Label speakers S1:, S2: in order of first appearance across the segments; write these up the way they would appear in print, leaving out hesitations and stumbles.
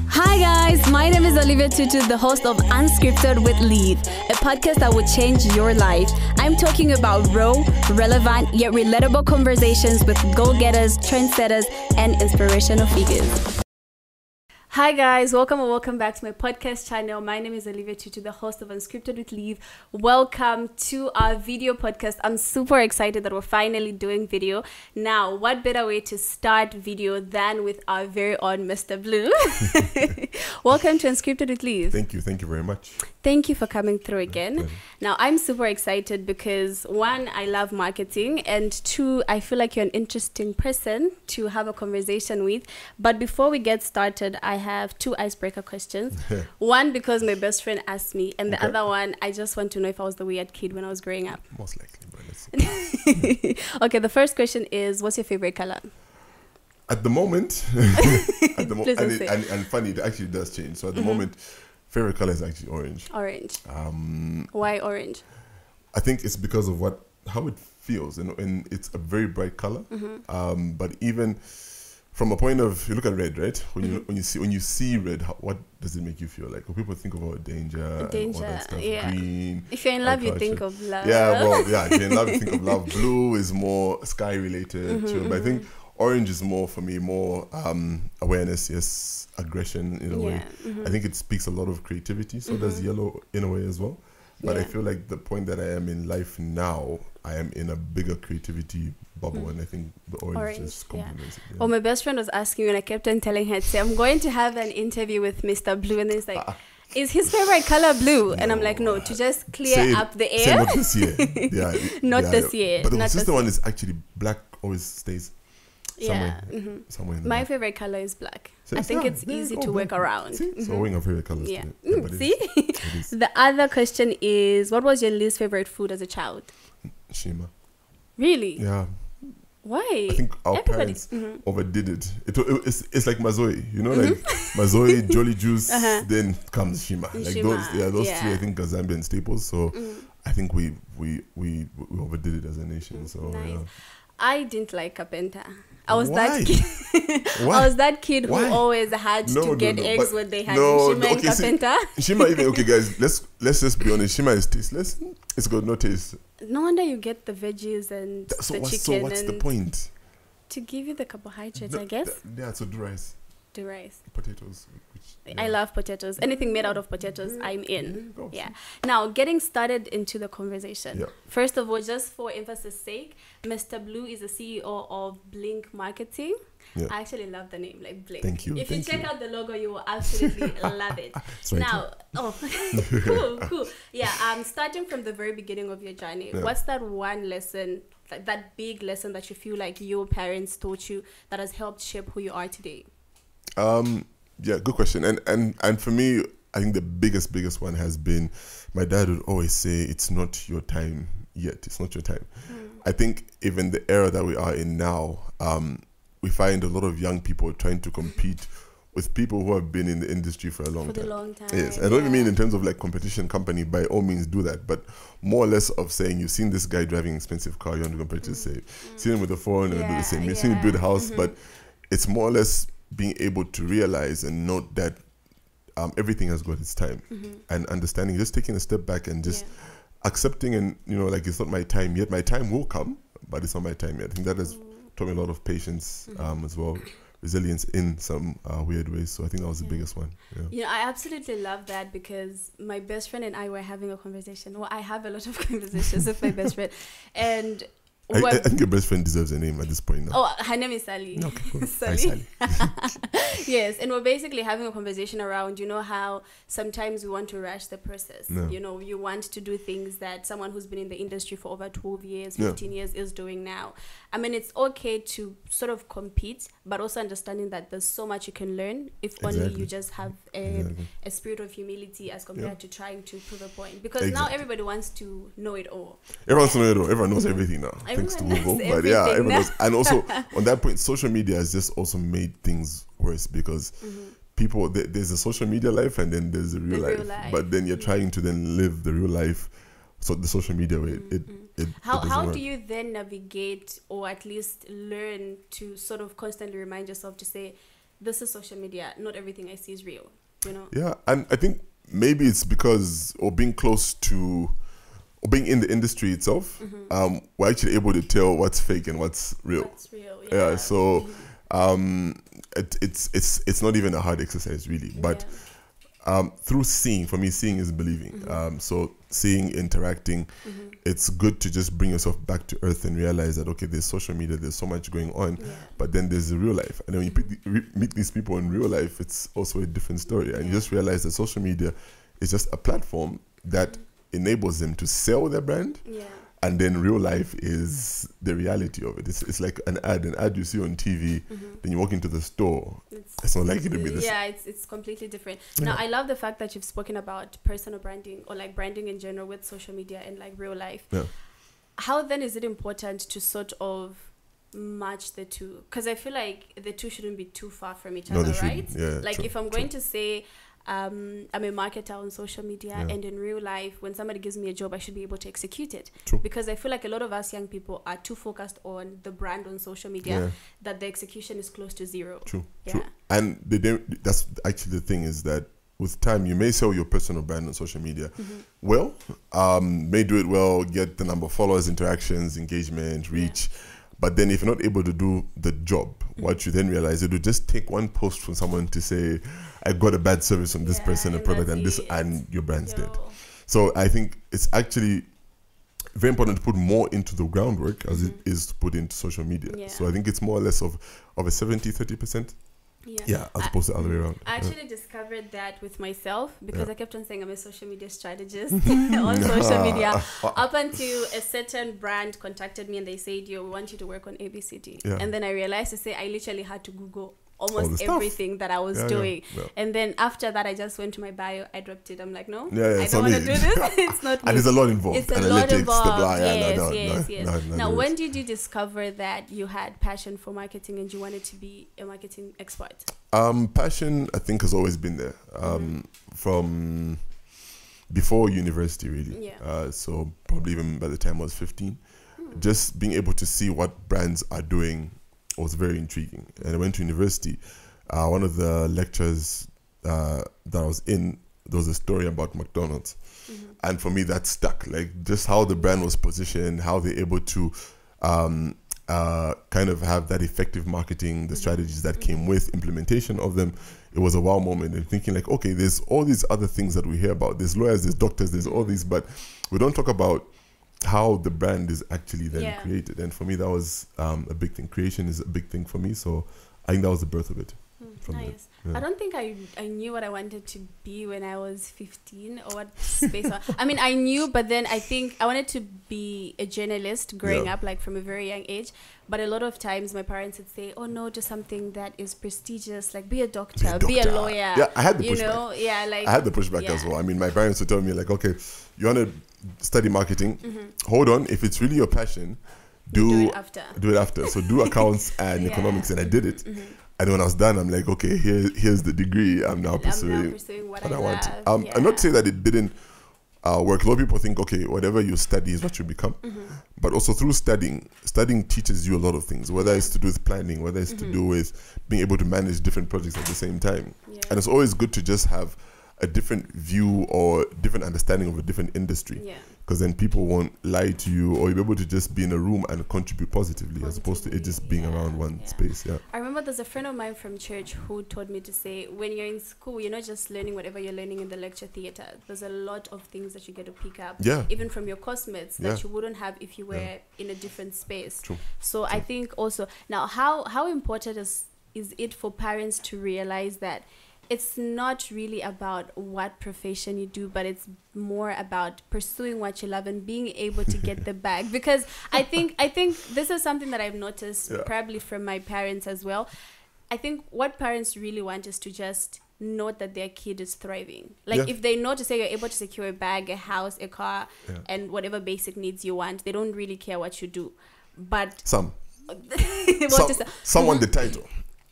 S1: Hi guys, my name is Olivia Tutu, the host of Unscripted with Lead, a podcast that will change your life. I'm talking about raw, relevant, yet relatable conversations with go-getters, trendsetters, and inspirational figures. Hi guys, welcome back to my podcast channel. My name is Olivia Tutu, the host of Unscripted with Lead. Welcome to our video podcast. I'm super excited that we're finally doing video. Now, what better way to start video than with our very own Mr. Blue? Welcome to Unscripted with Lead.
S2: Thank you very much.
S1: Thank you for coming through again. Now, I'm super excited because one, I love marketing, and two, I feel like you're an interesting person to have a conversation with. But before we get started, I have two icebreaker questions. One, because my best friend asked me, and the other one, I just want to know if I was the weird kid when I was growing up.
S2: Most likely, but let's see.
S1: Okay, the first question is, what's your favorite color?
S2: At the moment, and funny, it actually does change. So at the moment, favorite color is actually orange.
S1: Orange. Why orange?
S2: I think it's because of how it feels, and it's a very bright color. But even from a point of, you look at red, right? When you see red, what does it make you feel like? When people think about danger, and all that stuff, green.
S1: If you're in love, you think of love.
S2: If you're in love, you think of love. Blue is more sky related too, but I think orange is more for me, more awareness, yes, aggression in a way. I think it speaks a lot of creativity. So does yellow in a way as well. But I feel like the point that I am in life now, I am in a bigger creativity bubble, and I think the orange just complements it. Yeah.
S1: Well, my best friend was asking, and I kept on telling her, say, I'm going to have an interview with Mr. Blue, and it's like, is his favorite color blue? And I'm like, no, to just clear up the air.
S2: Not this year.
S1: Not this year.
S2: But the sister one is actually black, always stays somewhere. Somewhere in
S1: my favorite color is black. I think it's easy to work around.
S2: So we're our favorite colors.
S1: Yeah. See? The other question is, what was your least favorite food as a child?
S2: Shima.
S1: Really?
S2: Yeah.
S1: Why?
S2: I think our parents overdid it. It's like Mazoi, like Mazoi, Jolly Juice, then comes Shima. Like those three I think are Zambian staples. So I think we overdid it as a nation. So
S1: nice. I didn't like Kapenta. I was that kid. I was that kid who always had to get eggs when they had Shima and Kapenta.
S2: Shima even guys, let's just be honest. Shima is tasteless. It's got no taste.
S1: No wonder you get the veggies and the chicken.
S2: So what's the point?
S1: To give you the carbohydrates, I guess.
S2: So do rice.
S1: Do rice.
S2: Potatoes.
S1: I love potatoes. Anything made out of potatoes, I'm in. Yeah. Now, getting started into the conversation. First of all, just for emphasis sake, Mr. Blue is the CEO of Blink Marketing. I actually love the name, like Blink.
S2: Thank you.
S1: If you check out the logo, you will absolutely love it. Now, cool. Yeah, starting from the very beginning of your journey, what's that one lesson, that big lesson that you feel like your parents taught you that has helped shape who you are today?
S2: Good question. And for me, I think the biggest one has been, my dad would always say, it's not your time yet. It's not your time. I think even the era that we are in now, we find a lot of young people trying to compete with people who have been in the industry for a long time. Yes, I don't even mean in terms of like competition company, by all means do that, but more or less of saying, you've seen this guy driving an expensive car, you want to compare to say, seen him with a phone and do the same. You've seen him build a house, but it's more or less being able to realize and note that everything has got its time, and understanding, just taking a step back and just accepting, and like, it's not my time yet. My time will come, but it's not my time yet. I think that has taught me a lot of patience as well, resilience in some weird ways. So I think that was the biggest one.
S1: I absolutely love that, because my best friend and I were having a conversation. Well, I have a lot of conversations with my best friend, and
S2: I think your best friend deserves a name at this point now.
S1: Oh, her name is Sally.
S2: Okay, cool.
S1: Sally. Yes, and we're basically having a conversation around, how sometimes we want to rush the process. You want to do things that someone who's been in the industry for over 12 years, 15 years is doing now. I mean, it's okay to sort of compete, but also understanding that there's so much you can learn if only you just have a spirit of humility as compared to trying to prove a point. Because now everybody wants to know it all.
S2: Everyone wants to know it all. Everyone knows everything now. Thanks to Google. But everyone knows. And also, on that point, social media has just also made things worse, because people, there's a social media life and then there's a real life. But then you're trying to then live the real life, so the social media way.
S1: How do you then navigate, or at least learn to sort of constantly remind yourself to say, this is social media. Not everything I see is real, you know?
S2: Yeah, and I think maybe it's because, or being close to, or being in the industry itself, we're actually able to tell what's fake and what's real.
S1: What's real,
S2: Yeah, so it's not even a hard exercise really, but through seeing, for me, seeing is believing. So seeing, interacting, it's good to just bring yourself back to earth and realize that, okay, there's social media, there's so much going on, but then there's the real life. And then when you meet these people in real life, it's also a different story. And you just realize that social media is just a platform that enables them to sell their brand. And then real life is the reality of it. It's like an ad you see on TV, then you walk into the store. It's not likely to be the same.
S1: Yeah, it's completely different. Now, I love the fact that you've spoken about personal branding, or like branding in general with social media and like real life. How then is it important to sort of match the two? Because I feel like the two shouldn't be too far from each other, right?
S2: Yeah,
S1: like if I'm going to say, I'm a marketer on social media, and in real life, when somebody gives me a job, I should be able to execute it. Because I feel like a lot of us young people are too focused on the brand on social media that the execution is close to zero. True.
S2: And that's actually the thing, is that with time, you may sell your personal brand on social media well, may do it well, get the number of followers, interactions, engagement, reach. But then if you're not able to do the job, what you then realize, it will just take one post from someone to say, I got a bad service from this person, a product, and this, and your brand's dead. So I think it's actually very important to put more into the groundwork as it is to put into social media. So I think it's more or less of a 70-30%. As opposed to the other way around.
S1: I actually discovered that with myself, because I kept on saying I'm a social media strategist on social media, up until a certain brand contacted me and they said, we want you to work on ABCD. And then I realized to say I literally had to Google almost everything that I was doing. And then after that, I just went to my bio, I dropped it. I'm like, no, I don't want to do this. It's not me.
S2: And there's a lot involved.
S1: It's a lot involved. Yes. Now, when did you discover that you had passion for marketing and you wanted to be a marketing expert?
S2: Passion, I think, has always been there from before university, really. So probably even by the time I was 15, just being able to see what brands are doing was very intriguing. And I went to university. One of the lectures that I was in, there was a story about McDonald's. And for me, that stuck. Like just how the brand was positioned, how they're able to kind of have that effective marketing, the strategies that came with implementation of them. It was a wow moment, and thinking like, okay, there's all these other things that we hear about. There's lawyers, there's doctors, there's all these, but we don't talk about how the brand is actually then created. And for me, that was a big thing. Creation is a big thing for me. So I think that was the birth of it.
S1: Nice. I don't think I knew what I wanted to be when I was 15 or what space. I mean, I knew, but then I think I wanted to be a journalist growing up, like from a very young age. But a lot of times my parents would say, oh no, just something that is prestigious, like be a doctor, be a lawyer.
S2: Yeah, I had the pushback. I had the pushback as well. I mean, my parents would tell me like, okay, you want to study marketing, hold on, if it's really your passion, do it after. So do accounts and economics, and I did it. And when I was done, I'm like, okay, here's the degree. I'm now pursuing what I want. I'm not saying that it didn't work. A lot of people think, okay, whatever you study is what you become. But also through studying teaches you a lot of things, whether it's to do with planning, whether it's to do with being able to manage different projects at the same time. And it's always good to just have a different view or different understanding of a different industry, because then people won't lie to you, or you'll be able to just be in a room and contribute positively as opposed to it just being around one space.
S1: I remember there's a friend of mine from church who told me to say, when you're in school, you're not just learning whatever you're learning in the lecture theater. There's a lot of things that you get to pick up, even from your classmates, that you wouldn't have if you were in a different space. So I think also, now how important is it for parents to realize that it's not really about what profession you do, but it's more about pursuing what you love and being able to get the bag. Because I think this is something that I've noticed probably from my parents as well. I think what parents really want is to just note that their kid is thriving. Like if they know to say you're able to secure a bag, a house, a car, and whatever basic needs you want, they don't really care what you do. But
S2: some want the title.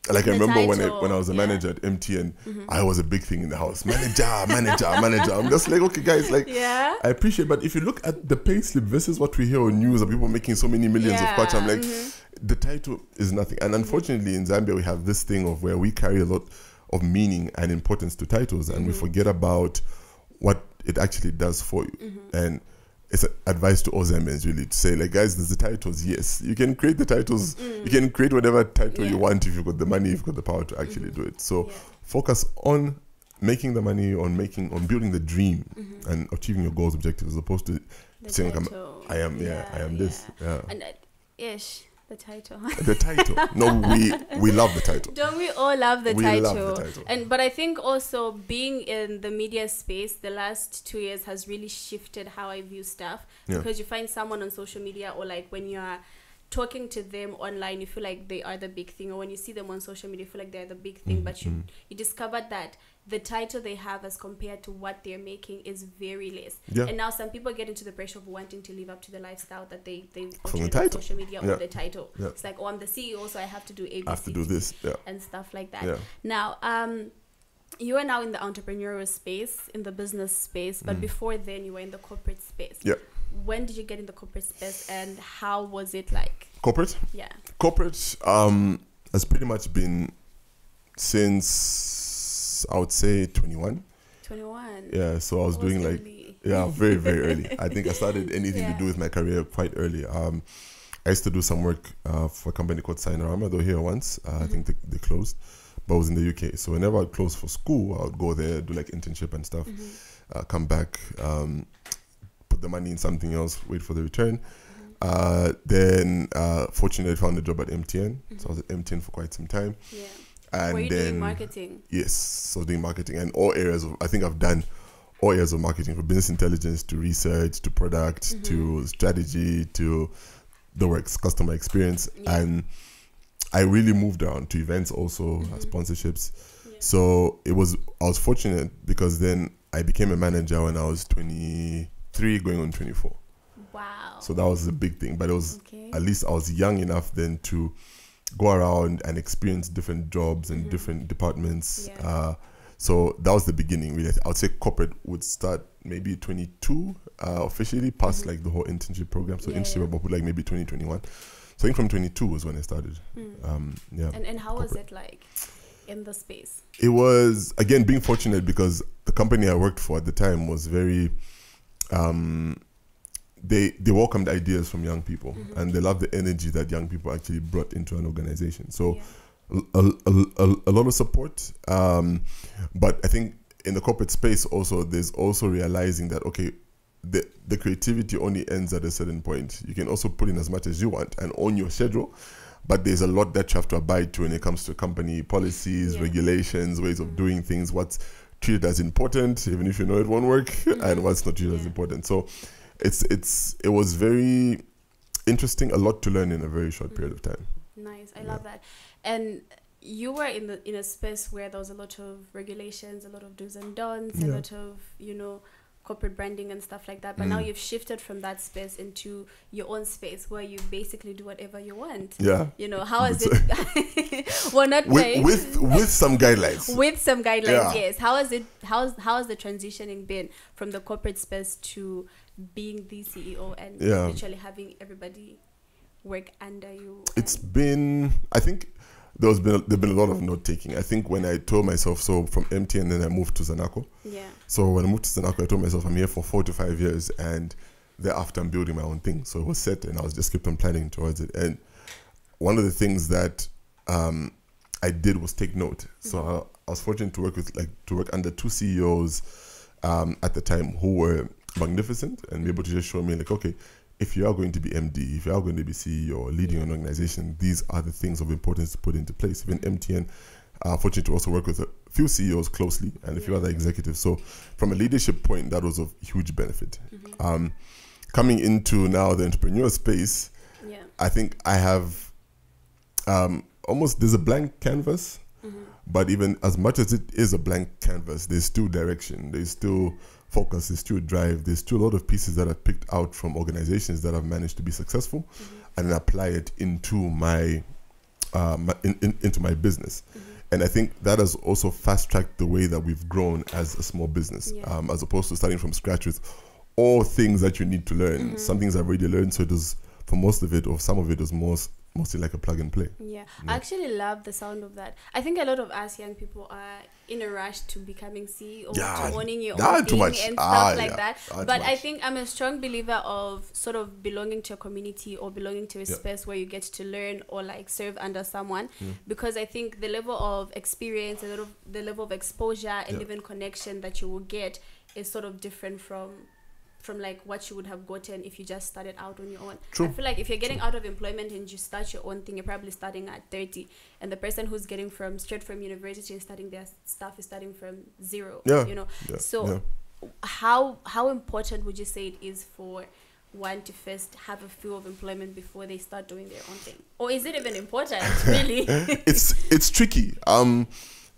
S2: Like I remember when I was a manager at MTN, I was a big thing in the house. Manager. I'm just like, okay, guys, like, I appreciate, but if you look at the pay slip versus what we hear on news of people making so many millions of kwacha, I'm like, the title is nothing. And unfortunately, in Zambia, we have this thing of where we carry a lot of meaning and importance to titles, and we forget about what it actually does for you. And it's an advice to all Zambians, really, to say, like, guys, there's the titles. Yes, you can create the titles. You can create whatever title you want if you've got the money, if you've got the power to actually do it. So focus on making the money, on building the dream and achieving your goals, objectives, as opposed to saying, I am this. Yeah.
S1: And the title.
S2: The title. No, we love the title.
S1: Don't we all love the title?
S2: Love the title.
S1: But I think also being in the media space the last 2 years has really shifted how I view stuff. Because you find someone on social media, or like when you're talking to them online, you feel like they are the big thing, or when you see them on social media, you feel like they're the big thing. But you discovered that the title they have as compared to what they're making is very less. And now some people get into the pressure of wanting to live up to the lifestyle that they portray on social media or the title. It's like, oh, I'm the CEO, so I have to do ABC.
S2: I have to do this.
S1: And stuff like that. Now, you are now in the entrepreneurial space, in the business space, but before then you were in the corporate space. When did you get in the corporate space, and how was it like?
S2: Corporate?
S1: Yeah. Corporate
S2: has pretty much been since, I would say, 21.
S1: 21?
S2: Yeah, so I was doing
S1: early.
S2: Very, very early. I think I started anything to do with my career quite early. I used to do some work for a company called Signarama. They were here once. I think they closed, but I was in the UK. So whenever I'd close for school, I would go there, do like internship and stuff, come back, put the money in something else, wait for the return. Then fortunately I found a job at MTN. So I was at MTN for quite some time. And
S1: were you doing marketing?
S2: Yes, so doing marketing and all areas of, I think I've done all areas of marketing, from business intelligence to research to product to strategy to the works, customer experience. And I really moved around to events also, sponsorships. So I was fortunate because then I became a manager when I was 23 going on 24.
S1: Wow.
S2: So that was a big thing, but it was at least I was young enough then to go around and experience different jobs and different departments. So that was the beginning, really. I would say corporate would start maybe 22 officially, past like the whole internship program. So internship about like maybe 2021. So I think from 22 was when I started.
S1: And how was it like in the space?
S2: It was, again, being fortunate because the company I worked for at the time was very... They welcomed ideas from young people, and they loved the energy that young people actually brought into an organization. So a lot of support. But I think in the corporate space also, there's also realizing that, okay, the creativity only ends at a certain point. You can also put in as much as you want and own your schedule, but there's a lot that you have to abide to when it comes to company policies, regulations, ways of doing things, what's treated as important, even if you know it won't work, and what's not treated as important. So it was very interesting, a lot to learn in a very short period of time.
S1: Nice, I love that. And you were in a space where there was a lot of regulations, a lot of do's and don'ts, a lot of corporate branding and stuff like that. But now you've shifted from that space into your own space where you basically do whatever you want. How is it? Well, not
S2: with some guidelines.
S1: With some guidelines, yes. How is it? How's the transitioning been from the corporate space to being the CEO and literally having everybody work under you?
S2: It's been, I think there's been a lot of note taking. I think when I told myself, so from MTN, then I moved to Zanaco. So when I moved to Zanaco, I told myself I'm here for 4 to 5 years, and thereafter I'm building my own thing. So it was set, and I was just kept on planning towards it. And one of the things that I did was take note. So I was fortunate to work under 2 CEOs at the time who were magnificent and be able to just show me like, okay, if you are going to be MD, if you are going to be CEO or leading an organization, these are the things of importance to put into place. Even MTN, fortunate to also work with a few CEOs closely and a few other executives. So from a leadership point, that was of huge benefit. Coming into now the entrepreneurial space, I think I have almost, there's a blank canvas, but even as much as it is a blank canvas, there's still direction, there's still focus, there's still drive, there's still a lot of pieces that are picked out from organizations that have managed to be successful and then apply it into my into my business. And I think that has also fast-tracked the way that we've grown as a small business, as opposed to starting from scratch with all things that you need to learn. Some things I've already learned, so it was for most of it, or some of it, was mostly like a plug and play.
S1: Yeah. I actually love the sound of that. I think a lot of us young people are in a rush to becoming CEO, to owning your own thing and stuff like that. But I think I'm a strong believer of sort of belonging to a community or belonging to a space where you get to learn or like serve under someone, because I think the level of experience, the level of exposure and even connection that you will get is sort of different from like what you would have gotten if you just started out on your own. True. I feel like if you're getting out of employment and you start your own thing, you're probably starting at 30, and the person who's getting straight from university and starting their stuff is starting from zero. So how important would you say it is for one to first have a feel of employment before they start doing their own thing? Or is it even important, really?
S2: It's tricky.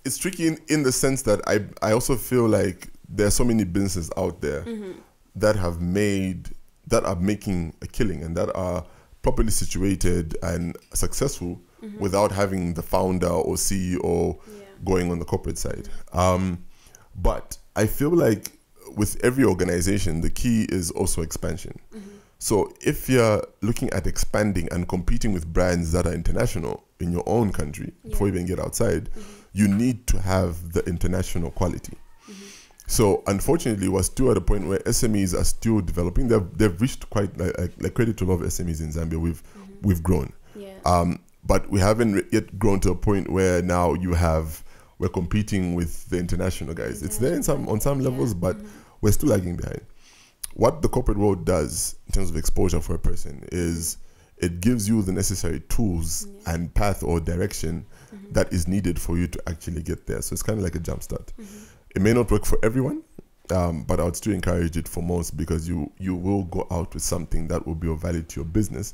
S2: It's tricky in the sense that I also feel like there are so many businesses out there that are making a killing and that are properly situated and successful without having the founder or CEO going on the corporate side. But I feel like with every organization, the key is also expansion. So if you're looking at expanding and competing with brands that are international in your own country before you even get outside, you need to have the international quality. So unfortunately, we're still at a point where SMEs are still developing. They've reached quite like credit to a lot of SMEs in Zambia. We've grown, but we haven't yet grown to a point where now we're competing with the international guys. It's there on some levels, but we're still lagging behind. What the corporate world does in terms of exposure for a person is it gives you the necessary tools and path or direction that is needed for you to actually get there. So it's kind of like a jump start. It may not work for everyone, but I would still encourage it for most, because you will go out with something that will be of value to your business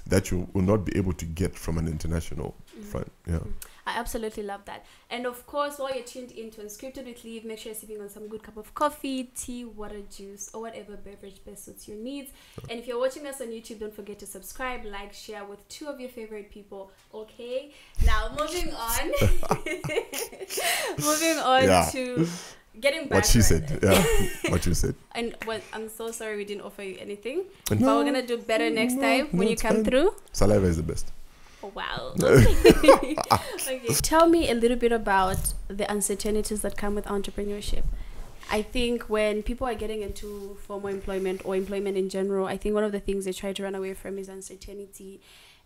S2: that you will not be able to get from an international front. Yeah.
S1: I absolutely love that. And of course, while you're tuned into Unscripted with Leave, make sure you're sipping on some good cup of coffee, tea, water, juice, or whatever beverage best suits your needs. And if you're watching us on YouTube, don't forget to subscribe, like, share with 2 of your favorite people. Okay. Now, moving on. To getting back.
S2: What she said. Yeah. What you said.
S1: And I'm so sorry we didn't offer you anything. But we're going to do better next time when you come through.
S2: Saliva is the best.
S1: Oh, wow. Okay. Tell me a little bit about the uncertainties that come with entrepreneurship. I think when people are getting into formal employment or employment in general, I think one of the things they try to run away from is uncertainty,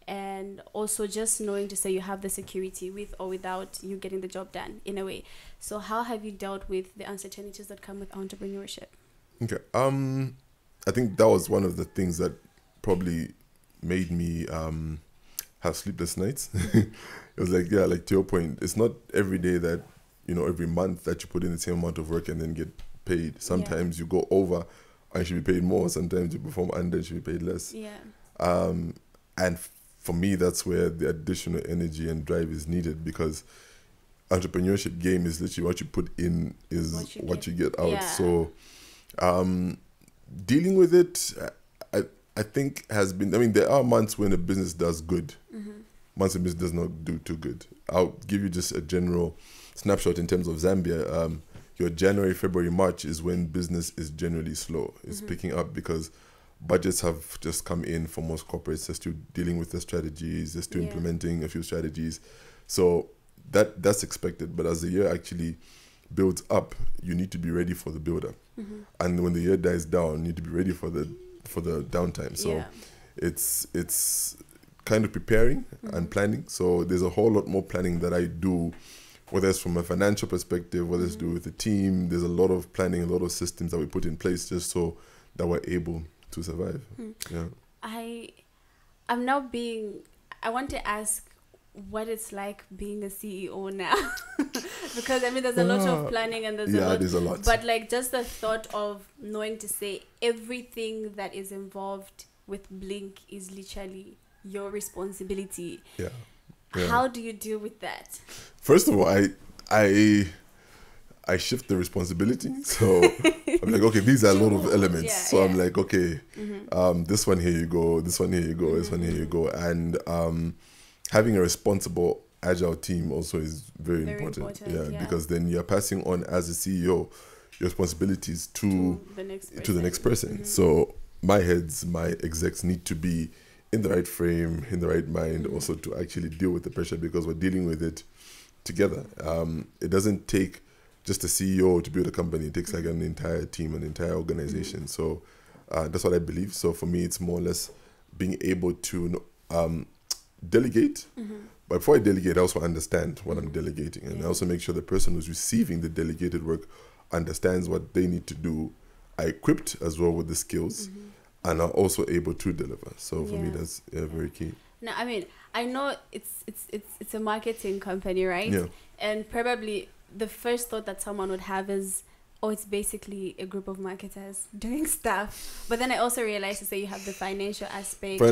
S1: and also just knowing to say you have the security with or without you getting the job done in a way. So how have you dealt with the uncertainties that come with entrepreneurship?
S2: Okay. I think that was one of the things that probably made me have sleepless nights. It was like, like to your point, it's not every day that, every month that you put in the same amount of work and then get paid. Sometimes you go over and should be paid more. Sometimes you perform under and should be paid less. And for me, that's where the additional energy and drive is needed, because entrepreneurship game is literally what you put in is what you get out. So dealing with it, I think has been, there are months when a business does good, months a business does not do too good. I'll give you just a general snapshot in terms of Zambia. Your January, February, March is when business is generally slow. It's picking up because budgets have just come in for most corporates. They're still dealing with the strategies. They're still implementing a few strategies. So that's expected. But as the year actually builds up, you need to be ready for the build up. And when the year dies down, you need to be ready for the downtime. So it's kind of preparing and planning. So there's a whole lot more planning that I do, whether it's from a financial perspective, whether it's to do with the team. There's a lot of planning, a lot of systems that we put in place just so that we're able to survive.
S1: I want to ask what it's like being a CEO now. Because there's a lot of planning and there's a lot. But like just the thought of knowing to say everything that is involved with Blink is literally your responsibility. How do you deal with that?
S2: First of all, I shift the responsibility. So I'm like, okay, these are a lot of elements. I'm like, okay, this one here you go, this one here you go, this one here you go. And having a responsible, agile team also is very important. Because then you're passing on as a CEO your responsibilities to the next person. So my execs need to be in the right frame, in the right mind, also to actually deal with the pressure, because we're dealing with it together. It doesn't take just a CEO to build a company. It takes like an entire team, an entire organization. So that's what I believe. So for me, it's more or less being able to delegate. But before I delegate, I also understand what I'm delegating, and I also make sure the person who's receiving the delegated work understands what they need to do, are equipped as well with the skills, and are also able to deliver. So for me, that's very key.
S1: Now, I mean, I know it's a marketing company, right?
S2: Yeah.
S1: And probably the first thought that someone would have is, oh, it's basically a group of marketers doing stuff. But then I also realized that you have the financial aspect, the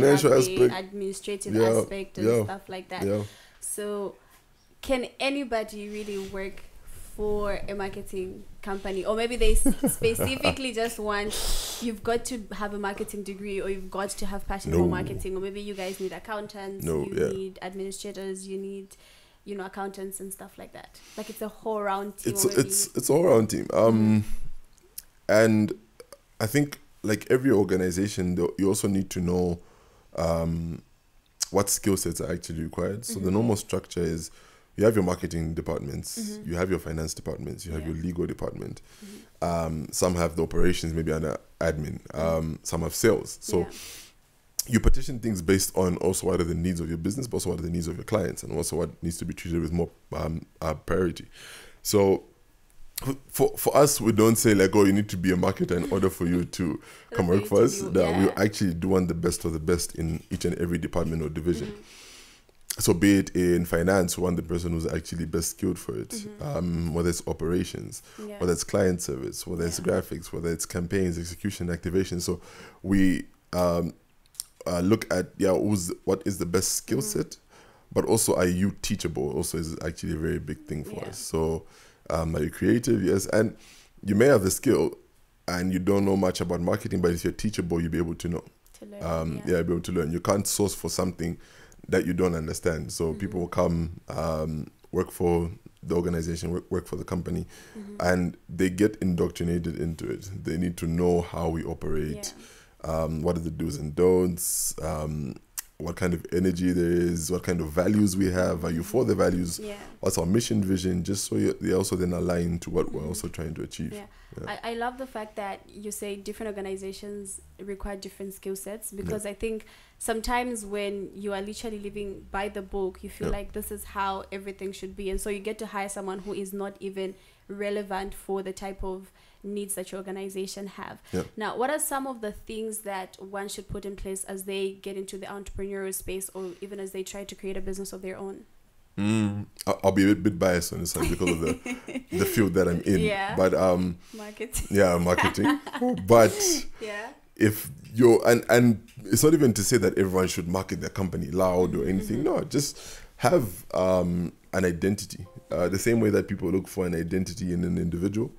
S1: administrative aspect, and stuff like that.
S2: Yeah.
S1: So can anybody really work for a marketing company? Or maybe they specifically just want, you've got to have a marketing degree, or you've got to have passion for marketing, or maybe you guys need accountants, need administrators, you need, you know, accountants and stuff like that. Like it's a whole round team.
S2: It's a whole round team. And I think like every organization, you also need to know what skill sets are actually required. So the normal structure is, you have your marketing departments, you have your finance departments, you have your legal department. Some have the operations, maybe under admin. Some have sales. So you partition things based on also what are the needs of your business, but also what are the needs of your clients, and also what needs to be treated with more priority. So for us, we don't say like, oh, you need to be a marketer in order for you to come work for us. We actually do want the best of the best in each and every department or division. So be it in finance, we want the person who's actually best skilled for it, whether it's operations, whether it's client service, whether it's graphics, whether it's campaigns, execution, activation. So we look at, what is the best skill set, but also are you teachable also is actually a very big thing for us. So are you creative? Yes. And you may have the skill and you don't know much about marketing, but if you're teachable, you'll be able to know.
S1: To learn,
S2: you'll be able to learn. You can't source for something that you don't understand. So people will come, work for the organization, work for the company, and they get indoctrinated into it. They need to know how we operate, what are the do's and don'ts, what kind of energy there is, what kind of values we have, are you for the values, what's our mission, vision, just so they also then align to what we're also trying to achieve.
S1: I love the fact that you say different organizations require different skill sets, because I think sometimes when you are literally living by the book, you feel like this is how everything should be, and so you get to hire someone who is not even relevant for the type of needs that your organization have. Now, what are some of the things that one should put in place as they get into the entrepreneurial space, or even as they try to create a business of their own?
S2: I'll be a bit biased on this one because of the field that I'm in. But marketing. Marketing. But if you're and it's not even to say that everyone should market their company loud or anything. No, just have an identity. The same way that people look for an identity in an individual,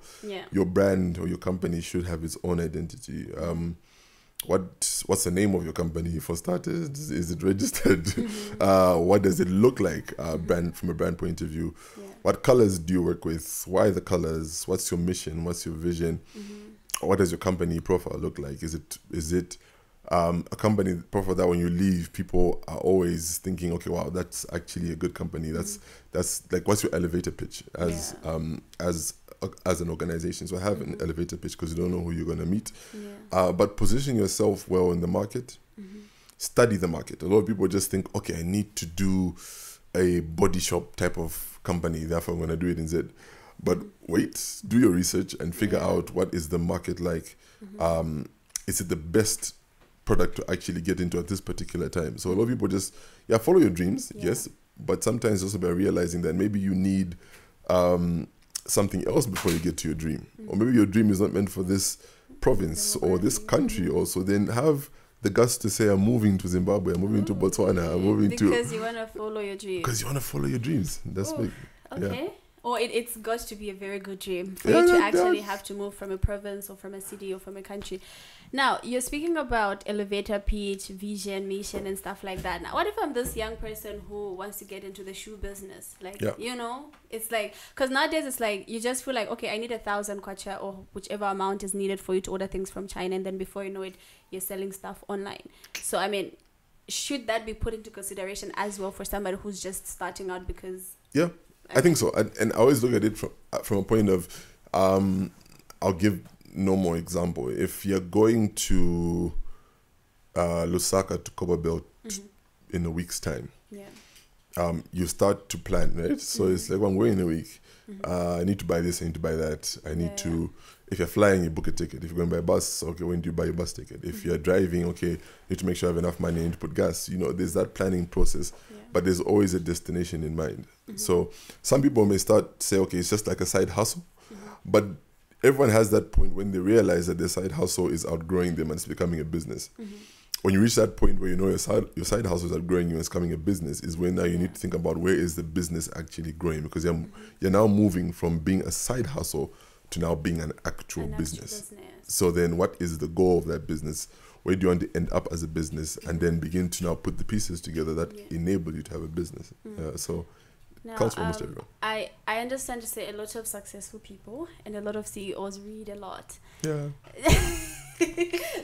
S2: your brand or your company should have its own identity. What's the name of your company for starters? Is it registered? What does it look like from a brand point of view? What colors do you work with? Why the colors? What's your mission? What's your vision? What does your company profile look like? Is it a company profile that when you leave, people are always thinking, okay, wow, that's actually a good company. That's like, what's your elevator pitch as an organization? So have an elevator pitch, because you don't know who you're going to meet. But position yourself well in the market. Study the market. A lot of people just think, okay, I need to do a body shop type of company, therefore I'm going to do it in Z. But wait, do your research and figure out what is the market like. Is it the best product to actually get into at this particular time? So a lot of people just follow your dreams, yes, but sometimes also by realizing that maybe you need something else before you get to your dream, or maybe your dream is not meant for this province or this country. Also, then have the guts to say, I'm moving to Zimbabwe, I'm moving to Botswana, I'm moving
S1: because you want to follow your dreams.
S2: Because you want to follow your dreams. That's big.
S1: Okay. Or it's got to be a very good dream for you to actually have to move from a province or from a city or from a country. Now, you're speaking about elevator pitch, vision, mission, and stuff like that. Now, what if I'm this young person who wants to get into the shoe business? Like, you know, it's like, because nowadays it's like, you just feel like, okay, I need 1,000 kwacha or whichever amount is needed for you to order things from China. And then before you know it, you're selling stuff online. So, I mean, should that be put into consideration as well for somebody who's just starting out? Because
S2: I think so, and I always look at it from a point of, I'll give no more example. If you're going to Lusaka to Copperbelt in a week's time, you start to plan, right? So it's like, well, I'm going in a week. I need to buy this, I need to buy that. I need to, if you're flying, you book a ticket. If you're going by bus, okay, when do you buy your bus ticket? If you're driving, okay, you need to make sure you have enough money, you need to put gas. You know, there's that planning process, but there's always a destination in mind. So some people may say, okay, it's just like a side hustle, but everyone has that point when they realize that their side hustle is outgrowing them and it's becoming a business. When you reach that point where you know your side hustle is outgrowing you and it's becoming a business, is when now you need to think about where is the business actually growing, because you're now moving from being a side hustle to now being an actual business. So then what is the goal of that business? Where do you want to end up as a business? And then begin to now put the pieces together that enable you to have a business. So
S1: now,
S2: counts for almost everyone.
S1: I understand to say a lot of successful people and a lot of CEOs read a lot.
S2: Yeah.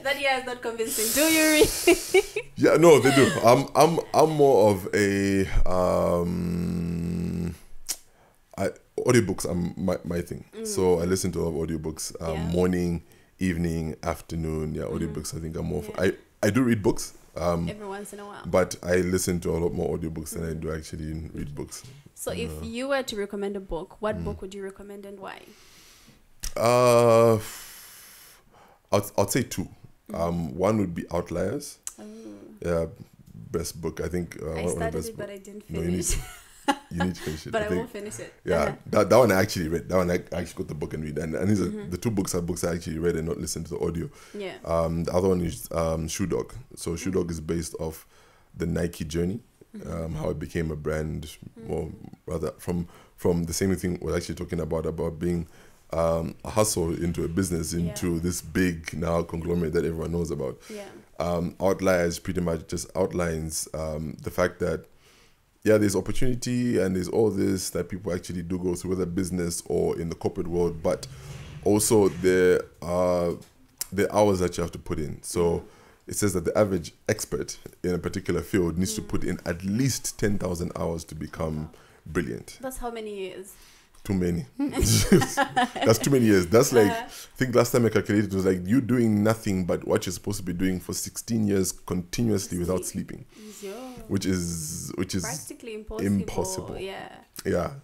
S1: That is not convincing. Do you read?
S2: Yeah, no, they do. I'm more of a audiobooks are my thing. So I listen to a lot of audiobooks, morning, evening, afternoon. Yeah, audiobooks I think I'm more I do read books.
S1: Every once in a while.
S2: But I listen to a lot more audiobooks than I do actually read books.
S1: So if you were to recommend a book, what book would you recommend and why?
S2: I'd say two. One would be Outliers. Yeah, best book. I think
S1: I started it, but I didn't finish.
S2: You need to finish it.
S1: But I won't finish it.
S2: Yeah, that one I actually read. That one I actually got the book and read. And these are the two books I actually read and not listened to the audio.
S1: Yeah.
S2: The other one is Shoe Dog. So Shoe Dog is based off the Nike journey, how it became a brand, or rather from the same thing we're actually talking about being a hustle into a business, into this big now conglomerate that everyone knows about. Outliers pretty much just outlines the fact that there's opportunity and there's all this that people actually do go through, whether business or in the corporate world, but also there are the hours that you have to put in. So it says that the average expert in a particular field needs to put in at least 10,000 hours to become brilliant.
S1: That's how many years?
S2: Too many. That's too many years. That's like, I think last time I calculated, it was like you doing nothing but what you're supposed to be doing for 16 years continuously without sleeping, which is
S1: practically impossible.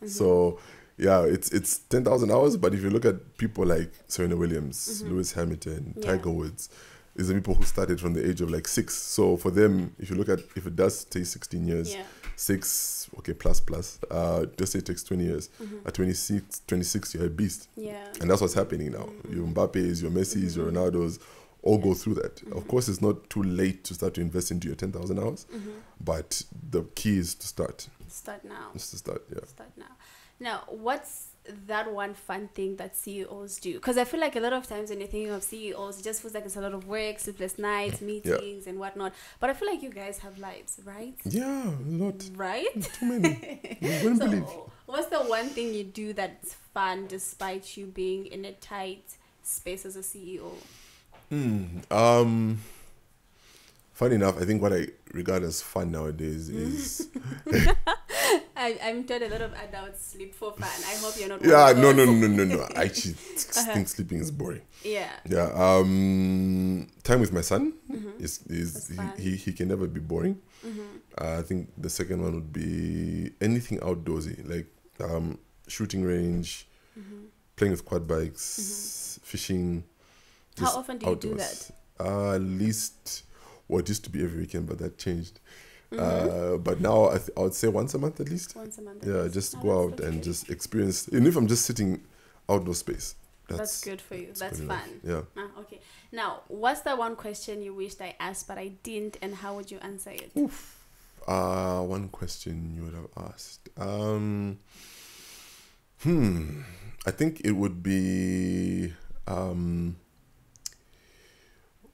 S2: So it's 10,000 hours. But if you look at people like Serena Williams, Lewis Hamilton, Tiger Woods, is the people who started from the age of like 6. So for them, if you look at, if it does take 16 years, 6, okay, plus, just say it takes 20 years. At 26, you're a beast. And that's what's happening now. Your Mbappe's, your Messi's, your Ronaldo's, all go through that. Of course, it's not too late to start to invest into your 10,000 hours, but the key is to start.
S1: Start now.
S2: Just to start,
S1: Start now. Now, what's that one fun thing that CEOs do? Because I feel like a lot of times when you're thinking of CEOs, it just feels like it's a lot of work, sleepless nights, meetings and whatnot. But I feel like you guys have lives, right?
S2: Yeah, a lot.
S1: Right?
S2: Too many. You wouldn't believe.
S1: What's the one thing you do that's fun despite you being in a tight space as a CEO?
S2: Funny enough, I think what I regard as fun nowadays is...
S1: I'm told a lot of adults sleep for fun. I hope you're not...
S2: No. I actually think sleeping is boring. Time with my son he can never be boring. I think the second one would be anything outdoorsy, like shooting range, playing with quad bikes, fishing.
S1: How often do you do that?
S2: At least... Well, it used to be every weekend, but that changed. But now I would say once a month at least.
S1: Once a month.
S2: Just go out and just experience. Even if I'm just sitting outdoor space,
S1: that's good for you. That's fun.
S2: Yeah.
S1: Okay. Now, what's the one question you wished I asked but I didn't, and how would you answer it?
S2: One question you would have asked. I think it would be,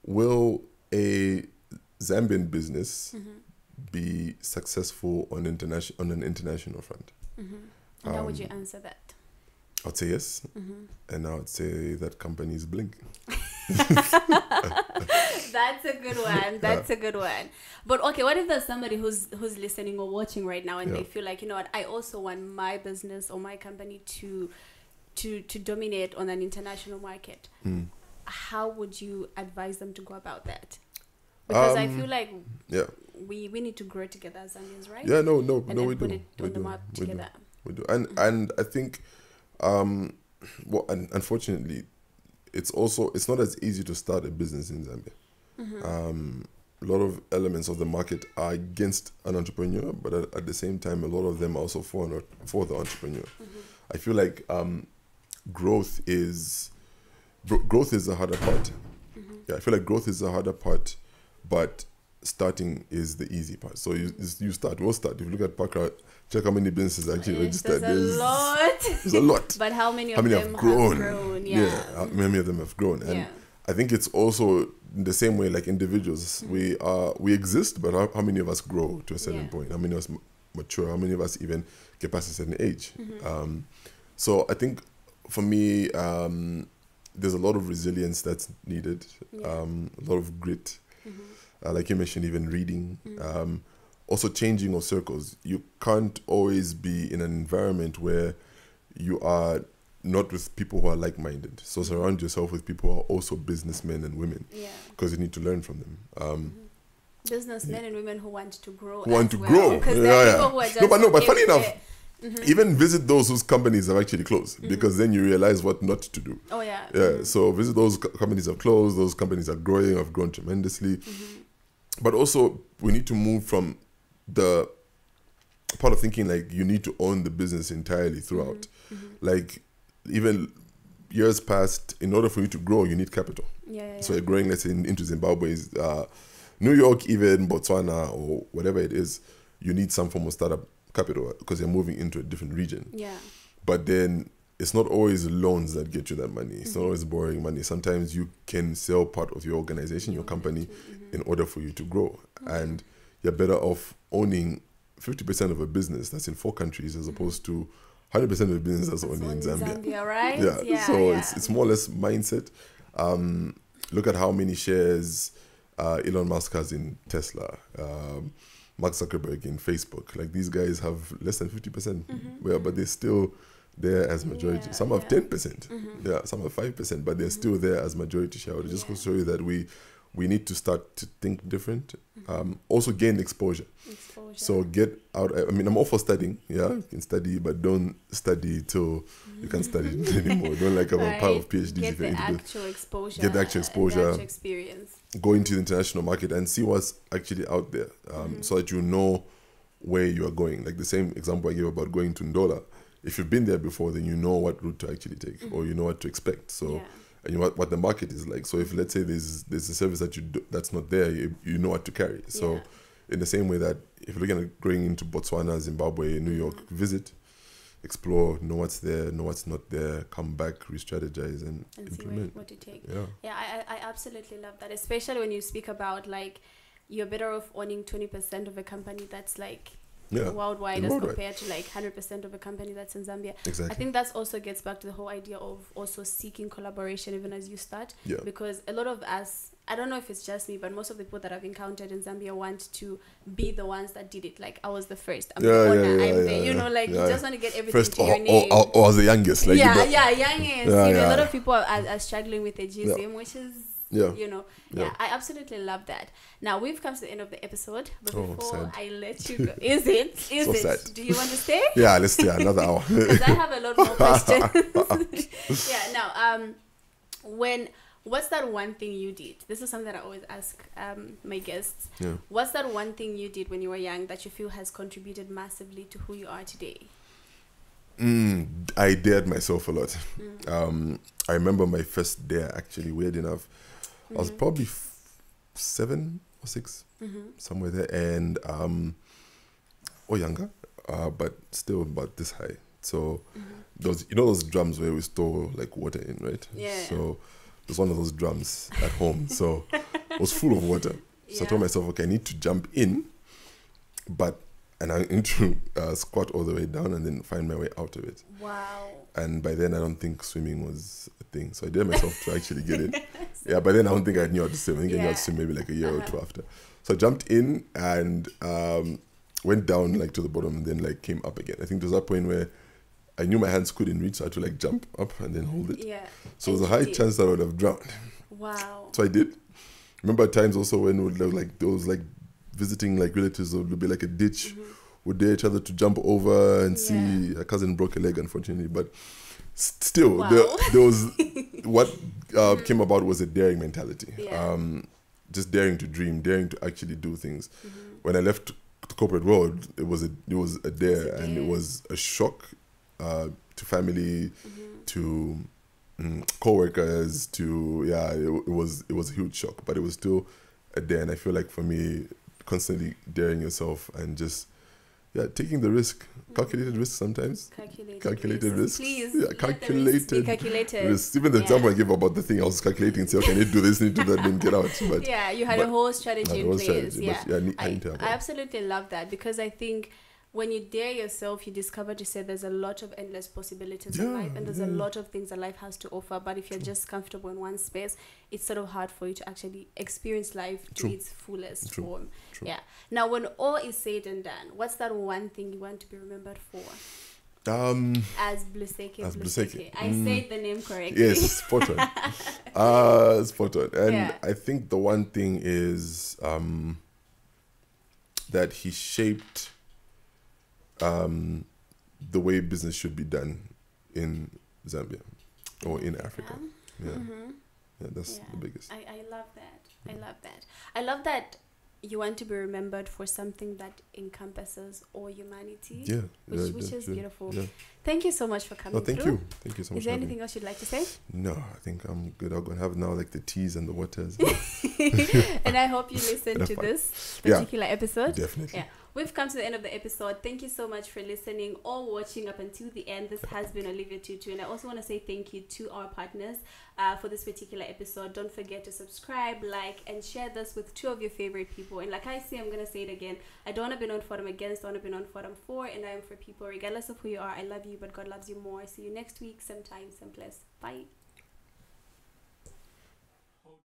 S2: will a Zambian business be successful on an international front?
S1: And how would you answer that?
S2: I'd say yes. And I would say that company is Blink.
S1: That's a good one. That's a good one. But okay, what if there's somebody who's listening or watching right now and they feel like, you know what, I also want my business or my company to dominate on an international market. How would you advise them to go about that? Because I feel like we need to grow together as Zambians, right?
S2: Yeah, no,
S1: we
S2: do.
S1: Put it on the map together.
S2: We do. And I think, unfortunately, it's not as easy to start a business in Zambia. A lot of elements of the market are against an entrepreneur, but at the same time, a lot of them are also for the entrepreneur. I feel like growth is the harder part. Yeah, I feel like growth is the harder part, but starting is the easy part. So we'll start. If you look at Pakra, check how many businesses actually registered.
S1: There's
S2: a lot.
S1: But how many of them have grown?
S2: Yeah, how many of them have grown? And I think it's also in the same way, like individuals, we exist, but how many of us grow to a certain point? How many of us mature? How many of us even get past a certain age? So I think for me, there's a lot of resilience that's needed, a lot of grit. Like you mentioned, even reading, also changing of circles. You can't always be in an environment where you are not with people who are like-minded. So surround yourself with people who are also businessmen and women, because you need to learn from them.
S1: Businessmen and women who want to grow.
S2: Because
S1: there are people who are just
S2: but funny enough, even visit those whose companies have actually closed, because then you realize what not to do.
S1: Oh yeah.
S2: Yeah. So visit those companies have closed. Those companies are growing. Have grown tremendously. But also, we need to move from the part of thinking like you need to own the business entirely throughout. Like even years past, in order for you to grow, you need capital. So you're growing, let's say, into Zimbabwe, New York, even Botswana or whatever it is, you need some form of startup capital because you're moving into a different region. But then it's not always loans that get you that money. It's not always borrowing money. Sometimes you can sell part of your organization, your company, in order for you to grow. And you're better off owning 50% of a business that's in 4 countries as opposed to 100% of a business that's only in Zambia.
S1: Right?
S2: It's more or less mindset. Look at how many shares Elon Musk has in Tesla, Mark Zuckerberg in Facebook. Like these guys have less than 50%, but they're still there as majority. Some have 10%, some have 5%, but they're still there as majority shareholders. Just to show you that we need to start to think different. Also gain exposure. So get out. I mean, I'm all for studying. Yeah, you can study, but don't study till you can't study anymore. Don't have a pile of PhDs.
S1: Get the actual exposure.
S2: Get the actual exposure.
S1: The actual experience.
S2: Go into the international market and see what's actually out there, so that you know where you are going. Like the same example I gave about going to Ndola. If you've been there before, then you know what route to actually take, or you know what to expect. So. And you know what the market is like. So if let's say there's a service that that's not there, you know what to carry. So in the same way that if you're looking at going into Botswana, Zimbabwe, New York, visit, explore, know what's there, know what's not there, come back, re-strategize and implement.
S1: See what to take. I absolutely love that, especially when you speak about like you're better off owning 20% of a company that's like worldwide as compared to like 100% of a company that's in Zambia.
S2: Exactly.
S1: I think that also gets back to the whole idea of also seeking collaboration even as you start. Because a lot of us, I don't know if it's just me, but most of the people that I've encountered in Zambia want to be the ones that did it. Like I was the first. I'm the owner. I'm the, you know, like you just want to get everything
S2: first
S1: to your name.
S2: Or the youngest. Like
S1: youngest. A lot of people are struggling with the GSM, which is I absolutely love that. Now we've come to the end of the episode, but before I let you go, is it? Sad. Do you want to stay?
S2: Yeah, let's stay another hour.
S1: Because I have a lot more questions. What's that one thing you did? This is something that I always ask my guests. What's that one thing you did when you were young that you feel has contributed massively to who you are today?
S2: I dared myself a lot. I remember my first dare, actually, weird enough. I was probably 7 or 6, somewhere there, and or younger, but still about this high. So those drums where we store like water in, right? So it was one of those drums at home. So it was full of water. So I told myself, okay, I need to jump in, but and I need to squat all the way down and then find my way out of it.
S1: Wow.
S2: And by then, I don't think swimming was a thing. So I did myself to actually get in. Yeah, but then I don't think I knew how to swim. I think I knew how to swim maybe like a year or two after. So I jumped in and went down like to the bottom and then like came up again. I think there was that point where I knew my hands couldn't reach, so I had to like jump up and then hold it.
S1: Yeah.
S2: So there's a high chance that I would have drowned.
S1: Wow.
S2: So I did. Remember times also when we would like those like visiting like relatives, there would be like a ditch. Would dare each other to jump over and see. A cousin broke a leg, unfortunately, but still, there was what came about was a daring mentality. Just daring to dream, daring to actually do things. When I left the corporate world, it was a dare, and it was a shock to family, to co-workers, to it was a huge shock, but it was still a dare. And I feel like for me, constantly daring yourself and just taking the risk, calculated risk sometimes. Calculated risk.
S1: Please.
S2: Yeah, calculated risk. Even the example I gave about the thing, I was calculating, say, okay, I need to do this, need to do that, then get out. But
S1: you had a whole strategy in place.
S2: I
S1: absolutely love that, because I think when you dare yourself, you discover to say there's a lot of endless possibilities in life, and there's a lot of things that life has to offer. But if you're just comfortable in one space, it's sort of hard for you to actually experience life to its fullest form. Yeah. Now, when all is said and done, what's that one thing you want to be remembered for? As Bluseke Bluseke. I said the name correctly.
S2: Yes, spot on. Spot on. And I think the one thing is that he shaped the way business should be done in Zambia or in Africa. That's the biggest.
S1: I love that. I love that you want to be remembered for something that encompasses all humanity, which is beautiful. Thank you so much for coming
S2: through. Thank you so much.
S1: Is there anything else you'd like to say?
S2: No, I think I'm good. I'm going to have now like the teas and the waters.
S1: And I hope you listen to this particular episode.
S2: Definitely.
S1: Yeah. We've come to the end of the episode. Thank you so much for listening or watching up until the end. This has been Olivia Tutu, and I also want to say thank you to our partners for this particular episode. Don't forget to subscribe, like, and share this with 2 of your favorite people. And like I say, I'm going to say it again. I don't want to be known for them against, I want to be known for them for, and I am for people. Regardless of who you are, I love you, but God loves you more. See you next week, sometime, someplace. Bye.